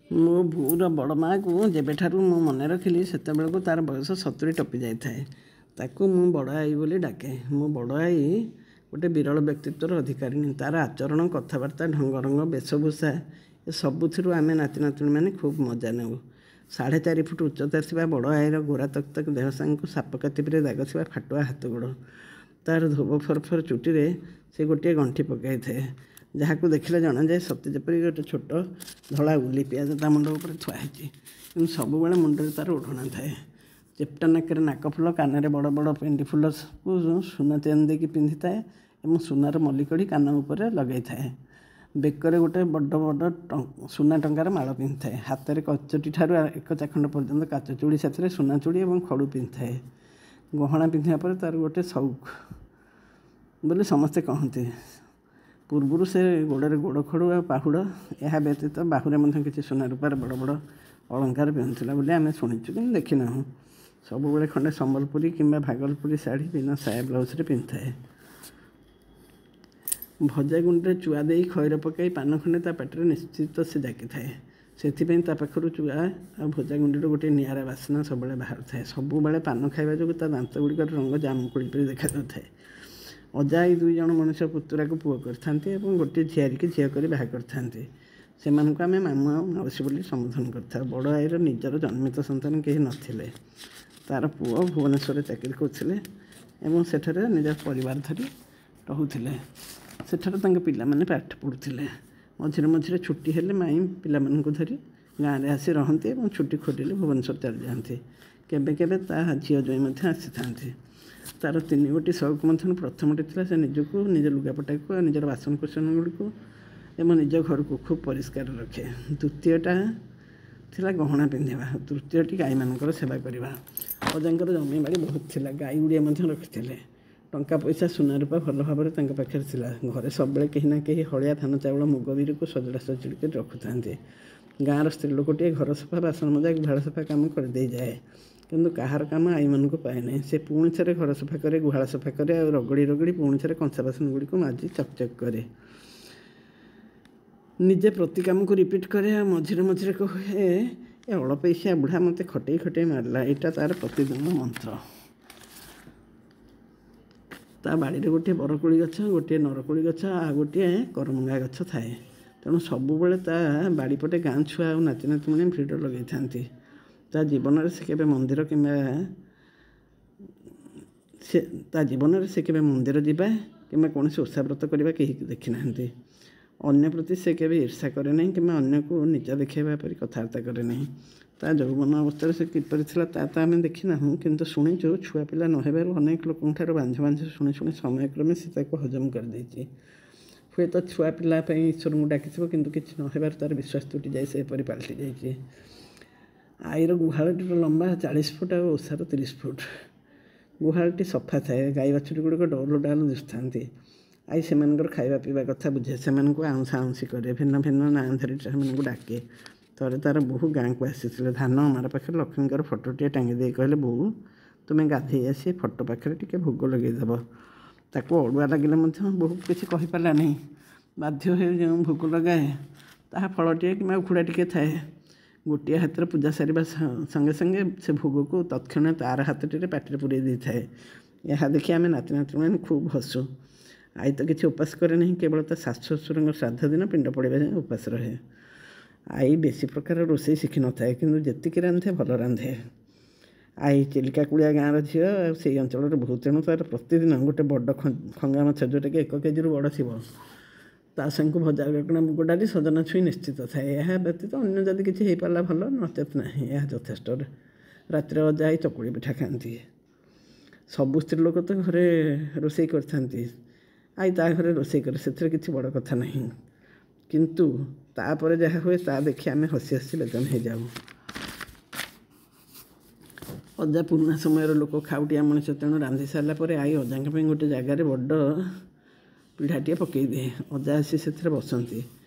ମୋ ବୋଉର ବଡ଼ ମାଆକୁ ଯେବେଠାରୁ ମୁଁ ମନେ ରଖିଲି ସେତେବେଳକୁ ତା'ର ବୟସ 70 ଟପି ଯାଇଥାଏ। ତାକୁ ମୁଁ ବଡ଼ ଆଈ ବୋଲି ଡାକେ। ମୋ ବଡ଼ ଆଈ ଗୋଟେ ବିରଳ ବ୍ୟକ୍ତିତ୍ୱର ଅଧିକାରିଣୀ। ତା'ର ଆଚରଣ, କଥାବାର୍ତ୍ତା, ଢଙ୍ଗରଙ୍ଗ, ବେଶଭୂଷା ସବୁଥିରୁ ଆମେ ନାତି ନାତୁଣୀମାନେ ଖୁବ୍ ମଜା ନେଉ। 4.5 ଫୁଟ ଉଚ୍ଚତା ଥିବା ବଡ଼ ଆଈର ଗୋରା ତକତକ ଦେହ ସାଙ୍ଗକୁ ସାପକାତିପରେ ଦାଗ ଥିବା ଫାଟୁଆ ହାତ ଗୋଡ଼। ତା'ର ଧୋବ ଫରଫର ଚୁଟିରେ ସେ ଗୋଟିଏ ଗଣ୍ଠି ପକାଇଥାଏ, ଯାହାକୁ ଦେଖିଲେ ଜଣାଯାଏ ସତେ ଯେପରି ଗୋଟେ ଛୋଟ ଧଳା ଉଲି ପିଆଜ ତା ମୁଣ୍ଡ ଉପରେ ଥୁଆ ହେଇଛି। କିନ୍ତୁ ସବୁବେଳେ ମୁଣ୍ଡରେ ତା'ର ଓଢ଼ଣା ଥାଏ। ଚେପ୍ଟା ନାକରେ ନାକଫୁଲ, କାନରେ ବଡ଼ ବଡ଼ ପେଣ୍ଡି ଫୁଲକୁ ସୁନା ଚେନ୍ ଦେଇକି ପିନ୍ଧିଥାଏ ଏବଂ ସୁନାର ମଲ୍ଲିକଢ଼ି କାନ ଉପରେ ଲଗାଇଥାଏ। ବେକରେ ଗୋଟେ ବଡ଼ ବଡ଼ ସୁନା ଟଙ୍କାର ମାଳ ପିନ୍ଧିଥାଏ। ହାତରେ କଚଟି ଠାରୁ ଏକ ଚାଖଣ୍ଡ ପର୍ଯ୍ୟନ୍ତ କାଚ ଚୁଡ଼ି, ସାଥିରେ ସୁନା ଚୁଡ଼ି ଏବଂ ଖଡ଼ୁ ପିନ୍ଧିଥାଏ। ଗହଣା ପିନ୍ଧିବା ପରେ ତା'ର ଗୋଟେ ସଉକ ବୋଲି ସମସ୍ତେ କହନ୍ତି। ପୂର୍ବରୁ ସେ ଗୋଡ଼ରେ ଗୋଡ଼ ଖଡ଼ୁ ଆଉ ପାହୁଡ଼, ଏହା ବ୍ୟତୀତ ବାହୁରେ ମଧ୍ୟ କିଛି ସୁନା ରୂପାର ବଡ଼ ବଡ଼ ଅଳଙ୍କାର ପିନ୍ଧୁଥିଲା ବୋଲି ଆମେ ଶୁଣିଛୁ, କିନ୍ତୁ ଦେଖିନାହୁଁ। ସବୁବେଳେ ଖଣ୍ଡେ ସମ୍ବଲପୁରୀ କିମ୍ବା ଭାଗଲପୁରୀ ଶାଢ଼ୀ ବିନା ସାୟା ବ୍ଲାଉଜରେ ପିନ୍ଧିଥାଏ। ଭଜା ଗୁଣ୍ଡରେ ଚୁଆ ଦେଇ ଖଇର ପକାଇ ପାନ ଖଣ୍ଡେ ତା ପାଟିରେ ନିଶ୍ଚିତ ସେ ଜାକିଥାଏ। ସେଥିପାଇଁ ତା ପାଖରୁ ଚୁଆ ଆଉ ଭଜା ଗୁଣ୍ଡିର ଗୋଟିଏ ନିଆରା ବାସ୍ନା ସବୁବେଳେ ବାହାରୁଥାଏ। ସବୁବେଳେ ପାନ ଖାଇବା ଯୋଗୁଁ ତା ଦାନ୍ତ ଗୁଡ଼ିକର ରଙ୍ଗ ଜାମୁକୋଳି ପରି ଦେଖାଯାଉଥାଏ। ଅଜା ଆଈ 2 ଜଣ ମଣିଷ ପୁତୁରାକୁ ପୁଅ କରିଥାନ୍ତି ଏବଂ ଗୋଟିଏ ଝିଆରୀକି ଝିଅ କରି ବାହା କରିଥାନ୍ତି। ସେମାନଙ୍କୁ ଆମେ ମାମୁଁ ଆଉ ମାଉସୀ ବୋଲି ସମ୍ବୋଧନ କରିଥାଉ। ବଡ଼ ଆଈର ନିଜର ଜନ୍ମିତ ସନ୍ତାନ କେହି ନଥିଲେ। ତା'ର ପୁଅ ଭୁବନେଶ୍ୱରରେ ଚାକିରି କରୁଥିଲେ ଏବଂ ସେଠାରେ ନିଜ ପରିବାର ଧରି ରହୁଥିଲେ। ସେଠାରେ ତାଙ୍କ ପିଲାମାନେ ପାଠ ପଢ଼ୁଥିଲେ। ମଝିରେ ମଝିରେ ଛୁଟି ହେଲେ ମାଇଁ ପିଲାମାନଙ୍କୁ ଧରି ଗାଁରେ ଆସି ରହନ୍ତି ଏବଂ ଛୁଟି ଖୋଲିଲେ ଭୁବନେଶ୍ୱର ଚାଲିଯାଆନ୍ତି। କେବେ କେବେ ତା ଝିଅ ଜ୍ୱାଇଁ ମଧ୍ୟ ଆସିଥାନ୍ତି। ତା'ର 3 ଗୋଟି ସଉକ ମଧ୍ୟରୁ ପ୍ରଥମଟି ଥିଲା ସେ ନିଜକୁ, ନିଜ ଲୁଗାପଟାକୁ ଆଉ ନିଜର ବାସନକୁସନ ଗୁଡ଼ିକୁ ଏବଂ ନିଜ ଘରକୁ ଖୁବ୍ ପରିଷ୍କାର ରଖେ। ଦ୍ୱିତୀୟଟା ଥିଲା ଗହଣା ପିନ୍ଧିବା। ତୃତୀୟଟି ଗାଈମାନଙ୍କର ସେବା କରିବା। ଅଜାଙ୍କର ଜମିବାଡ଼ି ବହୁତ ଥିଲା। ଗାଈ ଗୁଡ଼ିଏ ମଧ୍ୟ ରଖିଥିଲେ। ଟଙ୍କା ପଇସା, ସୁନା ରୂପା ଭଲ ଭାବରେ ତାଙ୍କ ପାଖରେ ଥିଲା। ଘରେ ସବୁବେଳେ କେହି ନା କେହି ହଳିଆ ଧାନ, ଚାଉଳ, ମୁଗ, ବିରିକୁ ସଜଡ଼ା ସଜଡ଼ି କରି ରଖୁଥାନ୍ତି। ଗାଁର ସ୍ତ୍ରୀ ଲୋକଟିଏ ଘର ସଫା, ବାସନ ମଜା, ଗୁହାଳ ସଫା କାମ କରିଦେଇଯାଏ। କିନ୍ତୁ କାହାର କାମ ଆଈମାନଙ୍କୁ ପାଏ ନାହିଁ। ସେ ପୁଣି ଥରେ ଘର ସଫା କରେ, ଗୁହାଳ ସଫା କରେ ଆଉ ରଗଡ଼ି ରଗଡ଼ି ପୁଣି ଥରେ କଂସା ବାସନ ଗୁଡ଼ିକୁ ମାଜି ଚକଚକ କରେ। ନିଜେ ପ୍ରତି କାମକୁ ରିପିଟ୍ କରେ ଆଉ ମଝିରେ ମଝିରେ କହେ, ଏ ଅଳପଇସିଆ ବୁଢ଼ା ମୋତେ ଖଟେଇ ଖଟେଇ ମାରିଲା। ଏଇଟା ତା'ର ପ୍ରତିଦିନ ମନ୍ତ୍ର। ତା ବାଡ଼ିରେ ଗୋଟିଏ ବରକୋଳି ଗଛ, ଗୋଟିଏ ନରକୋଳି ଗଛ ଆଉ ଗୋଟିଏ କରମଙ୍ଗା ଗଛ ଥାଏ। ତେଣୁ ସବୁବେଳେ ତା ବାଡ଼ିପଟେ ଗାଁ ଛୁଆ ଆଉ ନାତି ନାତୁଣୀ ଭିଡ଼ ଲଗାଇଥାନ୍ତି। ତା ଜୀବନରେ ସେ କେବେ ମନ୍ଦିର ଯିବା କିମ୍ବା କୌଣସି ଓଷାବ୍ରତ କରିବା କେହି ଦେଖିନାହାନ୍ତି। ଅନ୍ୟ ପ୍ରତି ସେ କେବେ ଈର୍ଷା କରେ ନାହିଁ କିମ୍ବା ଅନ୍ୟକୁ ନିଜ ଦେଖାଇବା ପରି କଥାବାର୍ତ୍ତା କରେ ନାହିଁ। ତା ଯୌବନ ଅବସ୍ଥାରେ ସେ କିପରି ଥିଲା ତା ତ ଆମେ ଦେଖିନାହୁଁ, କିନ୍ତୁ ଶୁଣିଛୁ ଛୁଆ ପିଲା ନ ହେବାରୁ ଅନେକ ଲୋକଙ୍କଠାରୁ ବାଂଝ ବାଂଝ ଶୁଣି ଶୁଣି ସମୟକ୍ରମେ ସେ ତାକୁ ହଜମ କରିଦେଇଛି। ହୁଏତ ଛୁଆ ପିଲା ପାଇଁ ଈଶ୍ୱରଙ୍କୁ ଡାକିଥିବ, କିନ୍ତୁ କିଛି ନ ହେବାରୁ ତା'ର ବିଶ୍ୱାସ ତୁଟିଯାଇ ସେ ଏପରି ପାଲଟି ଯାଇଛି। ଆଈର ଗୁହାଳଟିର ଲମ୍ବା 40 ଫୁଟ ଆଉ ଓସାର 30 ଫୁଟ। ଗୁହାଳଟି ସଫା ଥାଏ। ଗାଈ ବାଛୁରୀ ଗୁଡ଼ିକ ଡଉଲ ଡାଉଲ ଦିଶୁଥାନ୍ତି। ଆଈ ସେମାନଙ୍କର ଖାଇବା ପିଇବା କଥା ବୁଝେ। ସେମାନଙ୍କୁ ଆଉଁସା ଆଉଁସି କରେ। ଭିନ୍ନ ଭିନ୍ନ ନାଁ ଧରି ସେମାନଙ୍କୁ ଡାକେ। ଥରେ ତା'ର ବୋହୂ ଗାଁକୁ ଆସିଥିଲେ। ଧାନ ଅମାର ପାଖରେ ଲକ୍ଷ୍ମୀଙ୍କର ଫଟୋଟିଏ ଟାଙ୍ଗି ଦେଇ କହିଲେ, ବୋଉ ତୁମେ ଗାଧେଇ ଆସି ଫଟୋ ପାଖରେ ଟିକେ ଭୋଗ ଲଗେଇଦେବ। ତାକୁ ଅଡ଼ୁଆ ଲାଗିଲେ ମଧ୍ୟ ବୋହୂ କିଛି କହିପାରିଲା ନାହିଁ। ବାଧ୍ୟ ହୋଇ ଯେଉଁ ଭୋଗ ଲଗାଏ ତାହା ଫଳଟିଏ କିମ୍ବା ଉଖୁଡ଼ା ଟିକେ ଥାଏ। ଗୋଟିଏ ହାତରେ ପୂଜା ସାରିବା ସଙ୍ଗେ ସଙ୍ଗେ ସେ ଭୋଗକୁ ତତ୍କ୍ଷଣାତ୍ ତା'ର ହାତଟିରେ ପାଟିରେ ପୂରେଇ ଦେଇଥାଏ। ଏହା ଦେଖି ଆମେ ନାତି ନାତୁଣୀମାନେ ଖୁବ୍ ହସୁ। ଆଈ ତ କିଛି ଉପାସ କରେ ନାହିଁ, କେବଳ ତା ଶାଶୁ ଶ୍ୱଶୁରଙ୍କ ଶ୍ରାଦ୍ଧ ଦିନ ପିଣ୍ଡ ପଡ଼ିବା ଯାଏଁ ଉପାସ ରହେ। ଆଈ ବେଶୀ ପ୍ରକାର ରୋଷେଇ ଶିଖିନଥାଏ, କିନ୍ତୁ ଯେତିକି ରାନ୍ଧେ ଭଲ ରାନ୍ଧେ। ଆଈ ଚିଲିକା କୁଳିଆ ଗାଁର ଝିଅ ଆଉ ସେଇ ଅଞ୍ଚଳର ବୋହୂ। ତେଣୁ ତା'ର ପ୍ରତିଦିନ ଗୋଟେ ବଡ଼ ଖଙ୍ଗା ମାଛ, ଯେଉଁଟାକି 1 କେଜିରୁ ବଡ଼ ଥିବ, ତା ସାଙ୍ଗକୁ ଭଜା କାକୁଡ଼ା, ମୁଗ ଡାଲି, ସଜନା ଛୁଇଁ ନିଶ୍ଚିତ ଥାଏ। ଏହା ବ୍ୟତୀତ ଅନ୍ୟ ଯଦି କିଛି ହେଇପାରିଲା ଭଲ, ନଚେତ୍ ନାହିଁ, ଏହା ଯଥେଷ୍ଟ। ରାତିରେ ଅଜା ଆଈ ଚକୁଳି ପିଠା ଖାଆନ୍ତି। ସବୁ ସ୍ତ୍ରୀ ଲୋକ ତ ଘରେ ରୋଷେଇ କରିଥାନ୍ତି। ଆଈ ତା ଘରେ ରୋଷେଇ କରେ, ସେଥିରେ କିଛି ବଡ଼ କଥା ନାହିଁ। କିନ୍ତୁ ତାପରେ ଯାହା ହୁଏ ତା ଦେଖି ଆମେ ହସି ହସି ବେଦମ୍ ହେଇଯାଉ। ଅଜା ପୁରୁଣା ସମୟର ଲୋକ, ଖାଉଟିଆ ମଣିଷ। ତେଣୁ ରାନ୍ଧି ସାରିଲା ପରେ ଆଈ ଅଜାଙ୍କ ପାଇଁ ଗୋଟେ ଜାଗାରେ ବଡ଼ ପିଢ଼ାଟିଏ ପକାଇଦିଏ। ଅଜା ଆସି ସେଥିରେ ବସନ୍ତି।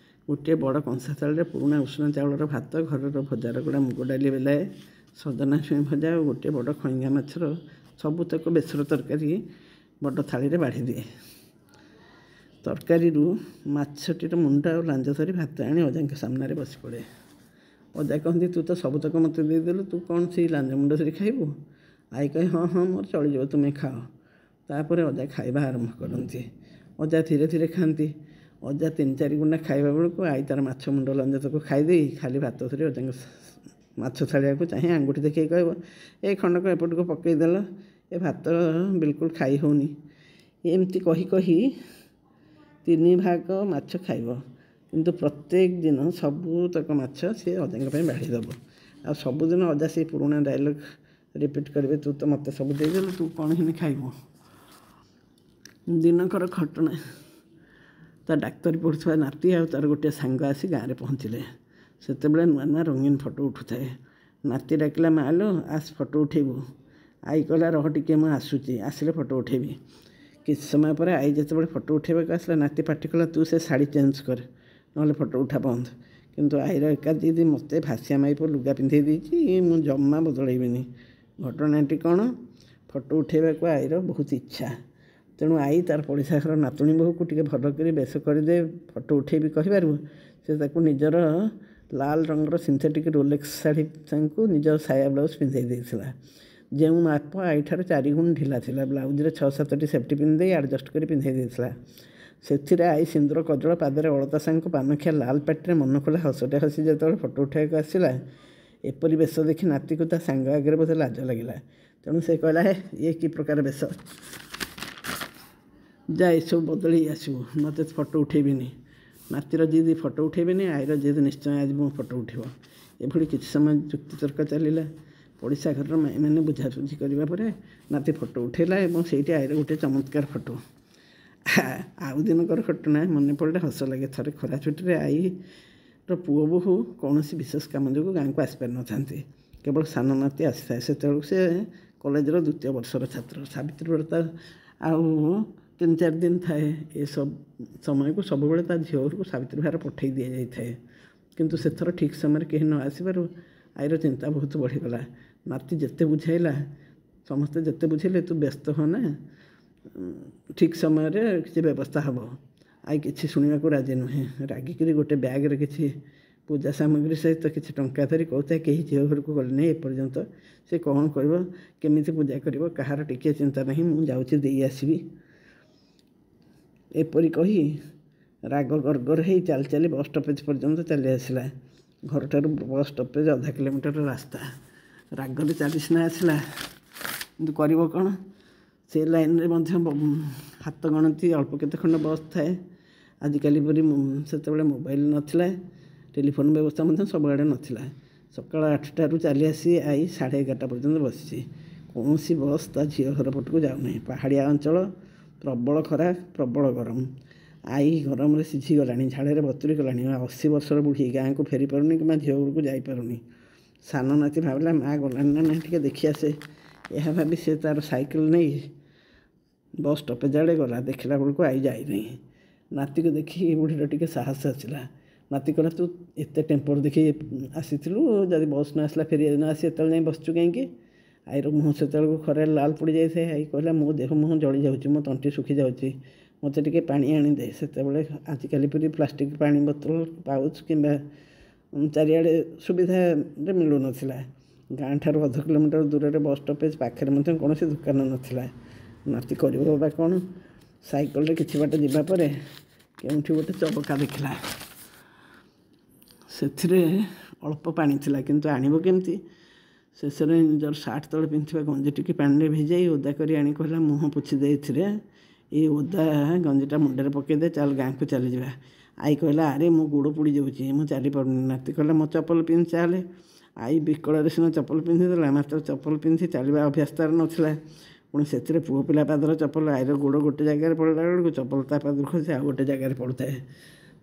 ଗୋଟିଏ ବଡ଼ କଂସା ଥାଳିରେ ପୁରୁଣା ଉଷୁନା ଚାଉଳର ଭାତ, ଘରର ଭଜା ରଗଡ଼ା ମୁଗ ଡାଲି ବେଲାଏ, ସଜନା ଛୁଇଁ ଭଜା ଆଉ ଗୋଟିଏ ବଡ଼ ଖଇଙ୍ଗା ମାଛର ସବୁତକ ବେସର ତରକାରୀ ବଡ଼ ଥାଳିରେ ବାଢ଼ି ଦିଏ। ତରକାରୀରୁ ମାଛଟିର ମୁଣ୍ଡ ଆଉ ଲାଞ୍ଜ ଧରି ଭାତ ଆଣି ଅଜାଙ୍କ ସାମ୍ନାରେ ବସି ପଡ଼େ। ଅଜା କହନ୍ତି ତୁ ତ ସବୁତକ ମୋତେ ଦେଇଦେଲୁ, ତୁ କ'ଣ ସେଇ ଲାଞ୍ଜ ମୁଣ୍ଡ ସେଠି ଖାଇବୁ? ଆଈ କହେ ହଁ ହଁ ମୋର ଚଳିଯିବ, ତୁମେ ଖାଅ। ତାପରେ ଅଜା ଖାଇବା ଆରମ୍ଭ କରନ୍ତି। ଅଜା ଧୀରେ ଧୀରେ ଖାଆନ୍ତି। ଅଜା 3-4 ଗୁଣ୍ଡା ଖାଇବା ବେଳକୁ ଆଈ ତା'ର ମାଛ ମୁଣ୍ଡ ଲାଞ୍ଜ ତାକୁ ଖାଇଦେଇ ଖାଲି ଭାତ ଧରି ଅଜାଙ୍କ ମାଛ ଥାଳିଆକୁ ଚାହିଁ ଆଙ୍ଗୁଠି ଦେଖେଇ କହିବ, ଏ ଖଣ୍ଡକ ଏପଟକୁ ପକେଇଦେଲ, ଏ ଭାତ ବିଲକୁଲ ଖାଇ ହେଉନି। ଏମିତି କହି କହି 3 ଭାଗ ମାଛ ଖାଇବ। କିନ୍ତୁ ପ୍ରତ୍ୟେକ ଦିନ ସବୁତକ ମାଛ ସେ ଅଜାଙ୍କ ପାଇଁ ବାଢ଼ି ଦେବ। ଆଉ ସବୁଦିନ ଅଜା ସେଇ ପୁରୁଣା ଡାଇଲଗ୍ ରିପିଟ୍ କରିବେ, ତୁ ତ ମୋତେ ସବୁ ଦେଇଦେଲୁ, ତୁ କ'ଣ ହେଲେ ଖାଇବୁ? ଦିନକର ଘଟଣା। ତା ଡାକ୍ତରୀ ପଢ଼ୁଥିବା ନାତି ଆଉ ତା'ର ଗୋଟିଏ ସାଙ୍ଗ ଆସି ଗାଁରେ ପହଞ୍ଚିଲେ। ସେତେବେଳେ ନୂଆ ନୂଆ ରଙ୍ଗୀନ ଫଟୋ ଉଠୁଥାଏ। ନାତି ଡାକିଲା, ମାଆଲୋ ଆସ ଫଟୋ ଉଠେଇବୁ। ଆଈ କହିଲା, ରହ ଟିକେ ମୁଁ ଆସୁଛି, ଆସିଲେ ଫଟୋ ଉଠେଇବି। କିଛି ସମୟ ପରେ ଆଈ ଯେତେବେଳେ ଫଟୋ ଉଠେଇବାକୁ ଆସିଲା, ନାତି ପାଟି କଲା, ତୁ ସେ ଶାଢ଼ୀ ଚେଞ୍ଜ କର, ନହେଲେ ଫଟୋ ଉଠା ବନ୍ଦ। କିନ୍ତୁ ଆଈର ଏକା ଜିଦ୍, ମୋତେ ଭାସିଆ ମାଇପ ଲୁଗା ପିନ୍ଧେଇ ଦେଇଛି, ମୁଁ ଜମା ବଦଳେଇବିନି। ଘଟଣାଟି କ'ଣ? ଫଟୋ ଉଠେଇବାକୁ ଆଈର ବହୁତ ଇଚ୍ଛା। ତେଣୁ ଆଈ ତା'ର ପଡ଼ିଶା ଘର ନାତୁଣୀ ବୋହୂକୁ ଟିକେ ଭଲ କରି ବେଶ କରିଦେ, ଫଟୋ ଉଠେଇବି କହିବାରୁ ସେ ତାକୁ ନିଜର ଲାଲ ରଙ୍ଗର ସିନ୍ଥେଟିକ୍ ରୋଲେକ୍ସ ଶାଢ଼ୀ ତାଙ୍କୁ ନିଜର ସାୟା ବ୍ଲାଉଜ୍ ପିନ୍ଧେଇ ଦେଇଥିଲା। ଯେଉଁ ମାପ ଆଈଠାରୁ 4 ଗୁଣ ଢିଲା ଥିଲା। ବ୍ଲାଉଜରେ 6-7ଟି ସେଫ୍ଟି ପିନ୍ ଦେଇ ଆଡ଼ଜଷ୍ଟ କରି ପିନ୍ଧେଇ ଦେଇଥିଲା। ସେଥିରେ ଆଈ ସିନ୍ଦୁର କଜଳ ପାଦରେ ଅଳତା ସାଙ୍ଗକୁ ପାନଖିଆ ଲାଲ ପାଟିରେ ମନ ଖୋଲା ହସଟେ ହସି ଯେତେବେଳେ ଫଟୋ ଉଠାଇବାକୁ ଆସିଲା, ଏପରି ବେଶ ଦେଖି ନାତିକୁ ତା ସାଙ୍ଗ ଆଗରେ ବୋଧେ ଲାଜ ଲାଗିଲା। ତେଣୁ ସେ କହିଲା, ହେ ଇଏ କି ପ୍ରକାର ବେଶ, ଯା ଏସବୁ ବଦଳେଇ ଆସିବୁ, ମୋତେ ଫଟୋ ଉଠେଇବିନି। ନାତିର ଜିଦ୍ ଫଟୋ ଉଠେଇବିନି, ଆଈର ଜିଦ୍ ନିଶ୍ଚୟ ଆଜି ମୋ ଫଟୋ ଉଠିବ। ଏଭଳି କିଛି ସମୟ ଯୁକ୍ତିତର୍କ ଚାଲିଲା। ପଡ଼ିଶା ଘରର ମାଈମାନେ ବୁଝାବୁଝି କରିବା ପରେ ନାତି ଫଟୋ ଉଠେଇଲା ଏବଂ ସେଇଠି ଆଈର ଗୋଟିଏ ଚମତ୍କାର ଫଟୋ। ଆଉ ଦିନକର ଘଟଣା ମନେ ପଡ଼ିଲେ ହସ ଲାଗେ। ଥରେ ଖରା ଛୁଟିରେ ଆଈର ପୁଅ ବୋହୂ କୌଣସି ବିଶେଷ କାମ ଯୋଗୁଁ ଗାଁକୁ ଆସିପାରିନଥାନ୍ତି। କେବଳ ସାନ ନାତି ଆସିଥାଏ। ସେତେବେଳକୁ ସେ କଲେଜର 2ୟ ବର୍ଷର ଛାତ୍ର। ସାବିତ୍ରୀ ବ୍ରତ ଆଉ 3-4 ଦିନ ଥାଏ। ଏସବୁ ସମୟକୁ ସବୁବେଳେ ତା ଝିଅ ଘରକୁ ସାବିତ୍ରୀ ଭାର ପଠାଇ ଦିଆଯାଇଥାଏ। କିନ୍ତୁ ସେଥର ଠିକ୍ ସମୟରେ କେହି ନ ଆସିବାରୁ ଆଈର ଚିନ୍ତା ବହୁତ ବଢ଼ିଗଲା। ନାତି ଯେତେ ବୁଝାଇଲା, ସମସ୍ତେ ଯେତେ ବୁଝେଇଲେ, ତୁ ବ୍ୟସ୍ତ ହୋନା, ଠିକ୍ ସମୟରେ କିଛି ବ୍ୟବସ୍ଥା ହେବ। ଆଈ କିଛି ଶୁଣିବାକୁ ରାଜି ନୁହେଁ। ରାଗିକିରି ଗୋଟେ ବ୍ୟାଗରେ କିଛି ପୂଜା ସାମଗ୍ରୀ ସହିତ କିଛି ଟଙ୍କା ଧରି କହୁଥାଏ, କେହି ଝିଅ ଘରକୁ ଗଲେ ନାହିଁ ଏପର୍ଯ୍ୟନ୍ତ। ସେ କ'ଣ କରିବ, କେମିତି ପୂଜା କରିବ, କାହାର ଟିକିଏ ଚିନ୍ତା ନାହିଁ, ମୁଁ ଯାଉଛି ଦେଇ ଆସିବି। ଏପରି କହି ରାଗ ଗର୍ଗର ହେଇ ଚାଲି ଚାଲି ବସ୍ ଷ୍ଟପେଜ୍ ପର୍ଯ୍ୟନ୍ତ ଚାଲି ଆସିଲା। ଘରଠାରୁ ବସ୍ ଷ୍ଟପେଜ୍ 0.5 କିଲୋମିଟର ରାସ୍ତା। ରାଗରେ ଚାଲି ସିନା ଆସିଲା, କିନ୍ତୁ କରିବ କ'ଣ? ସେ ଲାଇନ୍ରେ ମଧ୍ୟ ହାତ ଗଣତି ଅଳ୍ପ କେତେ ଖଣ୍ଡ ବସ୍ ଥାଏ। ଆଜିକାଲି ପରି ସେତେବେଳେ ମୋବାଇଲ ନଥିଲା, ଟେଲିଫୋନ୍ ବ୍ୟବସ୍ଥା ମଧ୍ୟ ସବୁଆଡ଼େ ନଥିଲା। ସକାଳ 8ଟାରୁ ଚାଲି ଆସି ଆଈ 11:30 ପର୍ଯ୍ୟନ୍ତ ବସିଛି। କୌଣସି ବସ୍ ତା ଝିଅ ଘର ପଟକୁ ଯାଉନାହିଁ। ପାହାଡ଼ିଆ ଅଞ୍ଚଳ, ପ୍ରବଳ ଖରା, ପ୍ରବଳ ଗରମ। ଆଈ ଗରମରେ ସିଝିଗଲାଣି, ଝାଳରେ ବତୁରି ଗଲାଣି। 80 ବର୍ଷର ବୁଢ଼ୀ, ଗାଁକୁ ଫେରିପାରୁନି କିମ୍ବା ଝିଅ ଘରକୁ ଯାଇପାରୁନି। ସାନ ନାତି ଭାବିଲା, ମା' ଗଲାଣି ନା ନାହିଁ ଟିକେ ଦେଖି ଆସେ। ଏହା ଭାବି ସେ ତା'ର ସାଇକେଲ ନେଇ ବସ୍ ଷ୍ଟପେଜ୍ ଆଡ଼େ ଗଲା। ଦେଖିଲା ବେଳକୁ ଆଈ ଯାଇନାହିଁ। ନାତିକୁ ଦେଖି ବୁଢ଼ୀର ଟିକେ ସାହସ ଆସିଲା। ନାତି କହିଲା, ତୁ ଏତେ ଟେମ୍ପର ଦେଖି ଆସିଥିଲୁ, ଯଦି ବସ୍ ନ ଆସିଲା ଫେରି ନ ଆସି ଏତେବେଳେ ଯାଇ ବସିଛୁ କାହିଁକି? ଆଈର ମୁହଁ ସେତେବେଳକୁ ଖରାରେ ଲାଲ ପଡ଼ିଯାଇଥାଏ। ଆଈ କହିଲା, ମୋ ଦେହ ମୁହଁ ଜଳି ଯାଉଛି, ମୋ ତଣ୍ଟି ଶୁଖିଯାଉଛି, ମୋତେ ଟିକେ ପାଣି ଆଣିଦେ। ସେତେବେଳେ ଆଜିକାଲି ପରି ପ୍ଲାଷ୍ଟିକ୍ ପାଣି ବୋତଲ, ପାଉଚ୍ କିମ୍ବା ଚାରିଆଡ଼େ ସୁବିଧାରେ ମିଳୁନଥିଲା। ଗାଁଠାରୁ 0.5 କିଲୋମିଟର ଦୂରରେ ବସ୍ ଷ୍ଟପେଜ୍ ପାଖରେ ମଧ୍ୟ କୌଣସି ଦୋକାନ ନଥିଲା। ନାତି କରିବ ବା କ'ଣ? ସାଇକେଲରେ କିଛି ବାଟ ଯିବା ପରେ କେଉଁଠି ଗୋଟେ ଚବକା ଦେଖିଲା। ସେଥିରେ ଅଳ୍ପ ପାଣି ଥିଲା, କିନ୍ତୁ ଆଣିବ କେମିତି? ଶେଷରେ ନିଜର ସାର୍ଟ ତଳେ ପିନ୍ଧିଥିବା ଗଞ୍ଜିଟିକି ପାଣିରେ ଭିଜାଇ ଓଦା କରି ଆଣି କହିଲା, ମୁହଁ ପୋଛି ଦେ ଏଥିରେ, ଏଇ ଓଦା ଗଞ୍ଜିଟା ମୁଣ୍ଡରେ ପକାଇଦେ, ଚାଲ ଗାଁକୁ ଚାଲିଯିବା। ଆଈ କହିଲା, ଆରେ ମୋ ଗୋଡ଼ ପୋଡ଼ି ଯାଉଛି, ମୁଁ ଚାଲିପାରୁନି। ନାତି କହିଲା, ମୋ ଚପଲ ପିନ୍ଧି ଚାଲେ। ଆଈ ବିକଳରେ ସିନା ଚପଲ ପିନ୍ଧିଦେଲା, ମାତ୍ର ଚପଲ ପିନ୍ଧି ଚାଲିବା ଅଭ୍ୟାସ ତା'ର ନଥିଲା। ପୁଣି ସେଥିରେ ପୁଅ ପିଲା ପାଦର ଚପଲ। ଆଈର ଗୋଡ଼ ଗୋଟେ ଜାଗାରେ ପଡ଼ିଲା ବେଳକୁ ଚପଲ ତା ପାଦରୁ ଖସି ଆଉ ଗୋଟେ ଜାଗାରେ ପଡ଼ୁଥାଏ।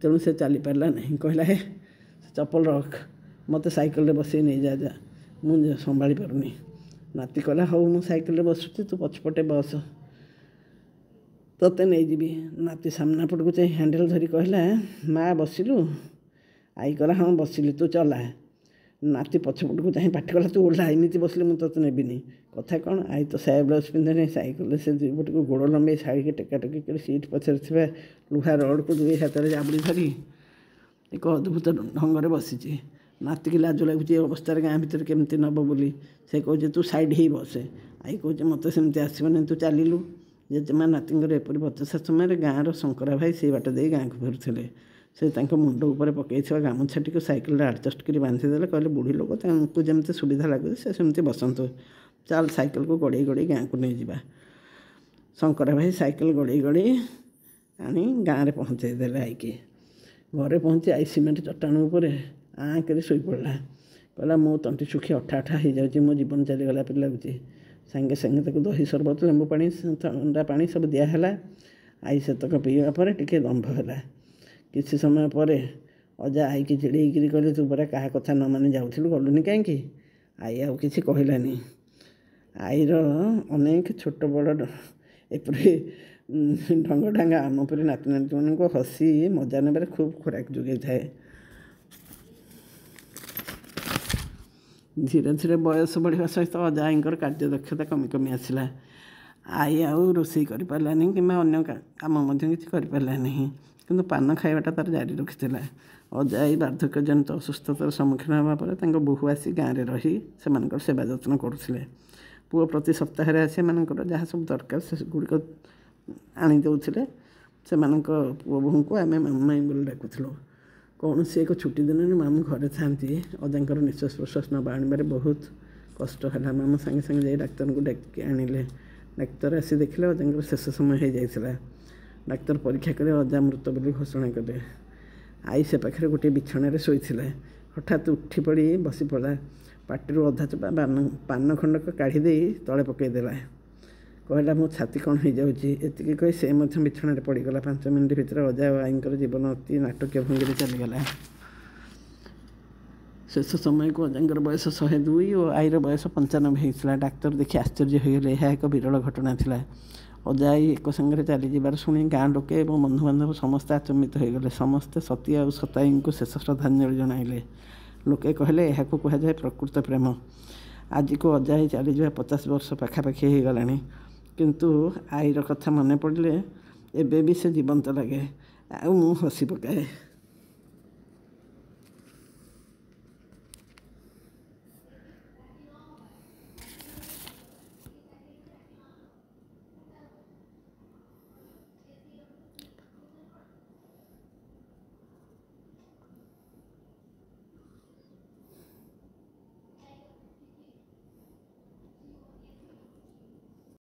ତେଣୁ ସେ ଚାଲିପାରିଲା ନାହିଁ। କହିଲା, ହେ ଚପଲ ରଖ, ମୋତେ ସାଇକେଲରେ ବସେଇ ନେଇଯା, ଯା, ମୁଁ ସମ୍ଭାଳି ପାରୁନି। ନାତି କହିଲା, ହଉ ମୁଁ ସାଇକେଲରେ ବସୁଛି, ତୁ ପଛପଟେ ବସ, ତୋତେ ନେଇଯିବି। ନାତି ସାମ୍ନା ପଟକୁ ଚାହିଁ ହ୍ୟାଣ୍ଡେଲ ଧରି କହିଲା, ମା ବସିଲୁ? ଆଈ କହିଲା, ହଁ ବସିଲି, ତୁ ଚଲା। ନାତି ପଛପଟକୁ ଚାହିଁ ପାଟି କଲା, ତୁ ଓହ୍ଲା, ଏମିତି ବସିଲେ ମୁଁ ତୋତେ ନେବିନି। କଥା କ'ଣ? ଆଈ ତ ସାୟା ବ୍ଲାଉଜ୍ ପିନ୍ଧେନି। ସାଇକେଲରେ ସେ ଦୁଇ ପଟକୁ ଗୋଡ଼ ଲମ୍ବେଇ ଶାଢ଼ୀକି ଟେକାଟେକି କରି ସିଟ୍ ପଛରେ ଥିବା ଲୁହା ରଡ଼୍କୁ ଦୁଇ ହାତରେ ଜାବୁଡ଼ି ଧରି ଏକ ଅଦ୍ଭୁତ ଢଙ୍ଗରେ ବସିଛି। ନାତିକି ଲାଜ ଲାଗୁଛି ଏ ଅବସ୍ଥାରେ ଗାଁ ଭିତରେ କେମିତି ନେବ ବୋଲି ସେ କହୁଛି ତୁ ସାଇଡ଼୍ ହେଇ ବସେ। ଆଈ କହୁଛି ମୋତେ ସେମିତି ଆସିବନି, ତୁ ଚାଲିଲୁ। ଜେଜେମା ନାତିଙ୍କର ଏପରି ବଚସା ସମୟରେ ଗାଁର ଶଙ୍କରା ଭାଇ ସେଇ ବାଟ ଦେଇ ଗାଁକୁ ଫେରୁଥିଲେ। ସେ ତାଙ୍କ ମୁଣ୍ଡ ଉପରେ ପକାଇଥିବା ଗାମୁଛାଟିକୁ ସାଇକେଲରେ ଆଡ଼ଜଷ୍ଟ କରି ବାନ୍ଧିଦେଲେ। କହିଲେ ବୁଢ଼ୀ ଲୋକ, ତାଙ୍କୁ ଯେମିତି ସୁବିଧା ଲାଗୁଛି ସେ ସେମିତି ବସନ୍ତୁ। ଚାଲ ସାଇକେଲକୁ ଗଡ଼େଇ ଗଡ଼େଇ ଗାଁକୁ ନେଇଯିବା। ଶଙ୍କରା ଭାଇ ସାଇକେଲ ଗଡ଼େଇ ଗଡ଼େଇ ଆଣି ଗାଁରେ ପହଞ୍ଚାଇ ଦେଲେ ଆଈକି। ଘରେ ପହଞ୍ଚି ଆଈ ସିମେଣ୍ଟ ଚଟାଣ ଉପରେ ଆଁ କରି ଶୋଇପଡ଼ିଲା। କହିଲା ମୋ ତଣ୍ଟି ଶୁଖି ଅଠା ଅଠା ହେଇଯାଉଛି, ମୋ ଜୀବନ ଚାଲିଗଲା ପରି ଲାଗୁଛି। ସାଙ୍ଗେ ସାଙ୍ଗେ ତାକୁ ଦହି ସରବତ, ଲେମ୍ବୁ ପାଣି, ଥଣ୍ଡା ପାଣି ସବୁ ଦିଆହେଲା। ଆଈ ସେତକ ପିଇବା ପରେ ଟିକେ ଦମ୍ଭ ହେଲା। କିଛି ସମୟ ପରେ ଅଜା ଆଈକି ଚିଡ଼େଇକିରି କହିଲେ ତୁ ପରା କାହା କଥା ନ ମାନି ଯାଉଥିଲୁ, ଗଲୁନି କାହିଁକି? ଆଈ ଆଉ କିଛି କହିଲାନି। ଆଈର ଅନେକ ଛୋଟ ବଡ଼ ଏପରି ଢଙ୍ଗ ଢାଙ୍ଗା ଆମ ପରି ନାତି ନାତୁଣୀମାନଙ୍କୁ ହସି ମଜା ନେବାରେ ଖୁବ୍ ଖୋରାକ ଯୋଗାଇଥାଏ। ଧୀରେ ଧୀରେ ବୟସ ବଢ଼ିବା ସହିତ ଅଜା ଆଈଙ୍କର କାର୍ଯ୍ୟଦକ୍ଷତା କମି କମି ଆସିଲା। ଆଈ ଆଉ ରୋଷେଇ କରିପାରିଲାନି କିମ୍ବା ଅନ୍ୟ କାମ ମଧ୍ୟ କିଛି କରିପାରିଲା ନାହିଁ। କିନ୍ତୁ ପାନ ଖାଇବାଟା ତାର ଜାରି ରଖିଥିଲା। ଅଜା ଆଈ ବାର୍ଦ୍ଧକ୍ୟଜନିତ ଅସୁସ୍ଥତାର ସମ୍ମୁଖୀନ ହେବା ପରେ ତାଙ୍କ ବୋହୂ ଆସି ଗାଁରେ ରହି ସେମାନଙ୍କର ସେବା ଯତ୍ନ କରୁଥିଲେ। ପୁଅ ପ୍ରତି ସପ୍ତାହରେ ଆସି ସେମାନଙ୍କର ଯାହା ସବୁ ଦରକାର ସେଗୁଡ଼ିକ ଆଣି ଦେଉଥିଲେ। ସେମାନଙ୍କ ପୁଅ ବୋହୂଙ୍କୁ ଆମେ ମାମୁଁ ମାଇଁ ବୋଲି ଡାକୁଥିଲୁ। କୌଣସି ଏକ ଛୁଟି ଦିନରେ ମାମୁଁ ଘରେ ଥାଆନ୍ତି। ଅଜାଙ୍କର ନିଶ୍ୱାସ ପ୍ରଶ୍ୱାସ ନେବା ଆଣିବାରେ ବହୁତ କଷ୍ଟ ହେଲା। ମାମୁଁ ସାଙ୍ଗେ ସାଙ୍ଗେ ଯାଇ ଡାକ୍ତରଙ୍କୁ ଡାକି ଆଣିଲେ। ଡାକ୍ତର ଆସି ଦେଖିଲେ ଅଜାଙ୍କର ଶେଷ ସମୟ ହୋଇଯାଇଥିଲା। ଡାକ୍ତର ପରୀକ୍ଷା କରି ଅଜା ମୃତ ବୋଲି ଘୋଷଣା କଲେ। ଆଈ ସେ ପାଖରେ ଗୋଟିଏ ବିଛଣାରେ ଶୋଇଥିଲା। ହଠାତ୍ ଉଠି ପଡ଼ି ବସି ପଡ଼ିଲା। ପାଟିରୁ ଅଧା ଚୋପା ପାନ ଖଣ୍ଡକ କାଢ଼ି ଦେଇ ତଳେ ପକାଇଦେଲା। କହିଲା ମୋ ଛାତି କ'ଣ ହେଇଯାଉଛି। ଏତିକି କହି ସେ ମଧ୍ୟ ବିଛଣାରେ ପଡ଼ିଗଲା। 5 ମିନିଟ୍ ଭିତରେ ଅଜା ଓ ଆଈଙ୍କର ଜୀବନ ଅତି ନାଟକୀୟ ଭଙ୍ଗୀରେ ଚାଲିଗଲା। ଶେଷ ସମୟକୁ ଅଜାଙ୍କର ବୟସ 102 ଓ ଆଈର ବୟସ 95 ହେଇଥିଲା। ଡାକ୍ତର ଦେଖି ଆଶ୍ଚର୍ଯ୍ୟ ହୋଇଗଲେ। ଏହା ଏକ ବିରଳ ଘଟଣା ଥିଲା। ଅଜା ଆଈ ଏକ ସାଙ୍ଗରେ ଚାଲିଯିବାର ଶୁଣି ଗାଁ ଲୋକେ ଏବଂ ବନ୍ଧୁବାନ୍ଧବ ସମସ୍ତେ ଆଚମ୍ବିତ ହୋଇଗଲେ। ସମସ୍ତେ ସତୀ ଆଉ ସତାଇଙ୍କୁ ଶେଷ ଶ୍ରଦ୍ଧାଞ୍ଜଳି ଜଣାଇଲେ। ଲୋକେ କହିଲେ ଏହାକୁ କୁହାଯାଏ ପ୍ରକୃତ ପ୍ରେମ। ଆଜିକୁ ଅଜା ଆଈ ଚାଲିଯିବା 50 ବର୍ଷ ପାଖାପାଖି ହୋଇଗଲାଣି। କିନ୍ତୁ ଆଈର କଥା ମନେ ପଡ଼ିଲେ ଏବେ ବି ସେ ଜୀବନ୍ତ ଲାଗେ ଆଉ ମୁଁ ହସି ପକାଏ।